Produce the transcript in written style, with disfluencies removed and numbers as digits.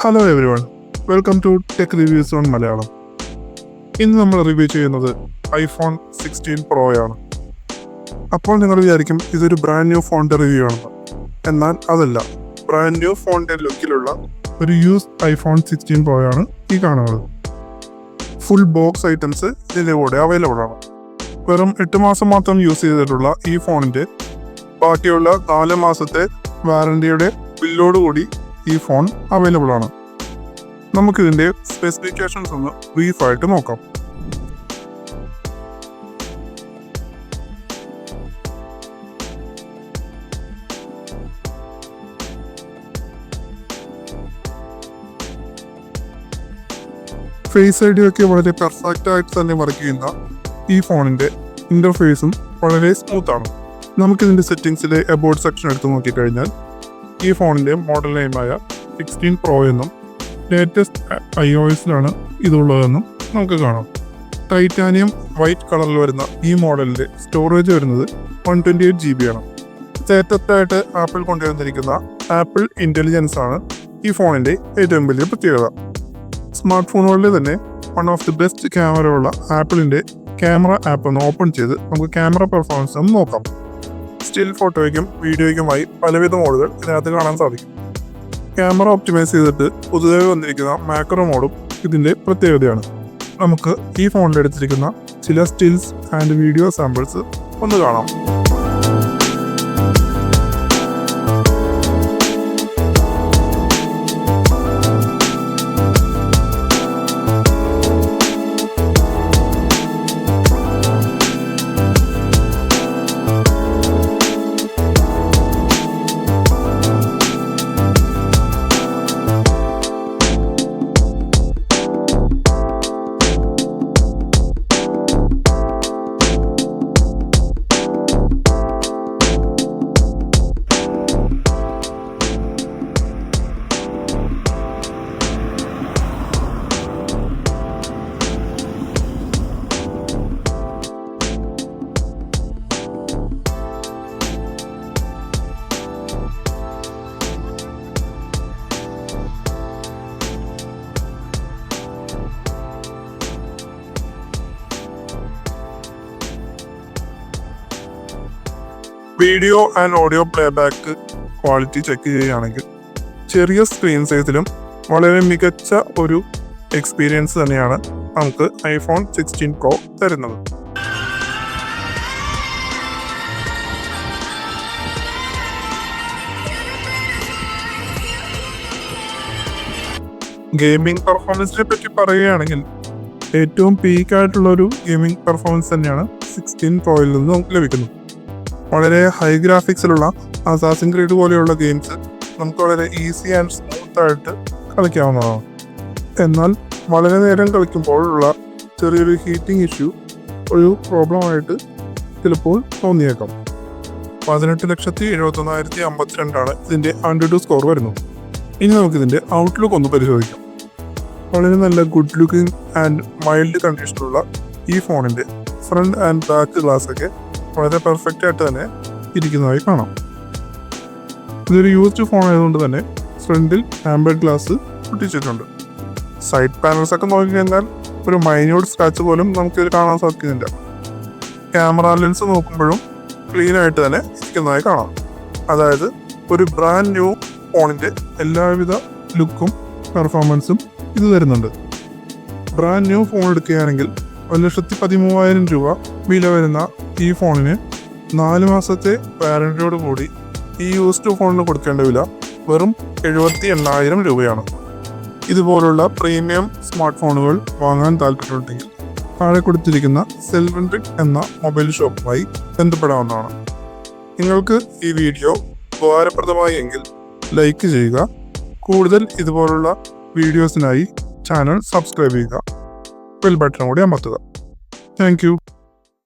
Hello everyone, welcome to tech reviews on Malayalam. ഇന്ന് നമ്മൾ review ചെയ്യുന്നത് ഐഫോൺ 16 Pro ആണ്. അപ്പോൾ നിങ്ങൾ വിചാരിക്കും ഇതൊരു ബ്രാൻഡ് ന്യൂ ഫോണിൻ്റെ റിവ്യൂ ആണെന്ന്. എന്നാൽ അതല്ല, ബ്രാൻഡ് ന്യൂ ഫോണിൻ്റെ ലുക്കിലുള്ള ഒരു യൂസ് ഐഫോൺ 16 Pro ആണ് ഈ കാണുന്നത്. ഫുൾ ബോക്സ് ഐറ്റംസ് ഇതിൻ്റെ കൂടെ അവൈലബിൾ ആണ്. വെറും 8 മാസം മാത്രം യൂസ് ചെയ്തിട്ടുള്ള ഈ ഫോണിൻ്റെ ബാക്കിയുള്ള 4 മാസത്തെ വാറണ്ടിയുടെ ബില്ലോടുകൂടി ഈ ഫോൺ അവൈലബിൾ ആണ്. നമുക്കിതിൻ്റെ സ്പെസിഫിക്കേഷൻസ് ഒന്ന് ബ്രീഫായിട്ട് നോക്കാം. ഫേസ് ഐ ഡി ഒക്കെ വളരെ പെർഫെക്റ്റ് ആയിട്ട് തന്നെ വർക്ക് ചെയ്യുന്ന ഈ ഫോണിൻ്റെ ഇൻ്റർഫേസും വളരെ സ്മൂത്താണ്. നമുക്കിതിൻ്റെ സെറ്റിങ്സിലെ എബൌട്ട് സെക്ഷൻ എടുത്ത് നോക്കിക്കഴിഞ്ഞാൽ ഈ ഫോണിൻ്റെ മോഡൽ നെയിമായ 16 Pro എന്നും ലേറ്റസ്റ്റ് iOS-ലാണ് ഇതുള്ളതെന്നും നമുക്ക് കാണാം. ടൈറ്റാനിയം വൈറ്റ് കളറിൽ വരുന്ന ഈ മോഡലിൻ്റെ സ്റ്റോറേജ് വരുന്നത് 128 GB ആണ്. ലേറ്റസ്റ്റായിട്ട് ആപ്പിൾ കൊണ്ടുവന്നിരിക്കുന്ന ആപ്പിൾ ഇൻ്റലിജൻസ് ആണ് ഈ ഫോണിൻ്റെ ഏറ്റവും വലിയ പ്രത്യേകത. സ്മാർട്ട് ഫോണുകളിൽ തന്നെ one of the best camera ഉള്ള ആപ്പിളിൻ്റെ ക്യാമറ ആപ്പ് ഒന്ന് ഓപ്പൺ ചെയ്ത് നമുക്ക് ക്യാമറ പെർഫോമൻസ് ഒന്ന് നോക്കാം. സ്റ്റിൽ ഫോട്ടോയ്ക്കും വീഡിയോയ്ക്കുമായി പലവിധ മോഡുകൾ ഇതിനകത്ത് കാണാൻ സാധിക്കും. ക്യാമറ ഒപ്റ്റിമൈസ് ചെയ്തിട്ട് പുതുതായി വന്നിരിക്കുന്ന മാക്രോ മോഡും ഇതിൻ്റെ പ്രത്യേകതയാണ്. നമുക്ക് ഈ ഫോണിൽ എടുത്തിരിക്കുന്ന ചില സ്റ്റിൽസ് ആൻഡ് വീഡിയോ സാമ്പിൾസ് ഒന്ന് കാണാം. Video and audio playback quality check ചെയ്യുകയാണെങ്കിൽ ചെറിയ സ്ക്രീൻ സൈസിലും വളരെ മികച്ച ഒരു എക്സ്പീരിയൻസ് തന്നെയാണ് നമുക്ക് ഐഫോൺ 16 Pro തരുന്നത്. ഗെയിമിംഗ് പെർഫോമൻസിനെ പറ്റി പറയുകയാണെങ്കിൽ ഏറ്റവും പീക്കായിട്ടുള്ളൊരു ഗെയിമിംഗ് പെർഫോമൻസ് തന്നെയാണ് 16 Proയിൽ നിന്ന് നമുക്ക് ലഭിക്കുന്നത്. വളരെ ഹൈ ഗ്രാഫിക്സിലുള്ള അസാസിൻ ക്രീഡ് പോലെയുള്ള ഗെയിംസ് നമുക്ക് വളരെ ഈസി ആൻഡ് സ്മൂത്തായിട്ട് കളിക്കാവുന്നതാണ്. എന്നാൽ വളരെ നേരം കളിക്കുമ്പോഴുള്ള ചെറിയൊരു ഹീറ്റിംഗ് ഇഷ്യൂ ഒരു പ്രോബ്ലമായിട്ട് ചിലപ്പോൾ തോന്നിയേക്കാം. 18,71,052 ഇതിൻ്റെ AnTuTu സ്കോർ വരുന്നു. ഇനി നമുക്കിതിൻ്റെ ഔട്ട്ലുക്ക് ഒന്ന് പരിശോധിക്കാം. വളരെ നല്ല ഗുഡ് ലുക്കിംഗ് ആൻഡ് മൈൽഡ് കണ്ടീഷനുള്ള ഈ ഫോണിൻ്റെ ഫ്രണ്ട് ആൻഡ് ബാക്ക് ഗ്ലാസ്സൊക്കെ വളരെ പെർഫെക്റ്റ് ആയിട്ട് തന്നെ ഇരിക്കുന്നതായി കാണാം. ഇതൊരു യൂസ്ഡ് ഫോൺ ആയതുകൊണ്ട് തന്നെ ഫ്രണ്ടിൽ ആംബർ ഗ്ലാസ് ഒട്ടിച്ചിട്ടുണ്ട്. സൈഡ് പാനൽസ് ഒക്കെ നോക്കിക്കഴിഞ്ഞാൽ ഒരു മൈന്യൂട്ട് സ്ക്രാച്ച് പോലും നമുക്കിത് കാണാൻ സാധിക്കുന്നില്ല. ക്യാമറ ലെൻസ് നോക്കുമ്പോഴും ക്ലീൻ ആയിട്ട് തന്നെ ഇരിക്കുന്നതായി കാണാം. അതായത് ഒരു ബ്രാൻഡ് ന്യൂ ഫോണിൻ്റെ എല്ലാവിധ ലുക്കും പെർഫോമൻസും ഇത് തരുന്നുണ്ട്. ബ്രാൻഡ് ന്യൂ ഫോൺ എടുക്കുകയാണെങ്കിൽ 1,13,000 രൂപ വില വരുന്ന ഈ ഫോണിന് 4 മാസത്തെ വാറണ്ടിയോട് കൂടി ഈ യൂസ്ഡ് ഫോണിന് കൊടുക്കേണ്ട വില വെറും 78,000 രൂപയാണ്. ഇതുപോലുള്ള പ്രീമിയം സ്മാർട്ട് ഫോണുകൾ വാങ്ങാൻ താല്പര്യമുണ്ടെങ്കിൽ താഴെ കൊടുത്തിരിക്കുന്ന സെൽവൻട്രിക് എന്ന മൊബൈൽ ഷോപ്പുമായി ബന്ധപ്പെടാവുന്നതാണ്. നിങ്ങൾക്ക് ഈ വീഡിയോ ഉപകാരപ്രദമായി എങ്കിൽ ലൈക്ക് ചെയ്യുക. കൂടുതൽ ഇതുപോലുള്ള വീഡിയോസിനായി ചാനൽ സബ്സ്ക്രൈബ് ചെയ്യുക. ബെൽ ബട്ടൺ കൂടി അമർത്തുക. Thank you.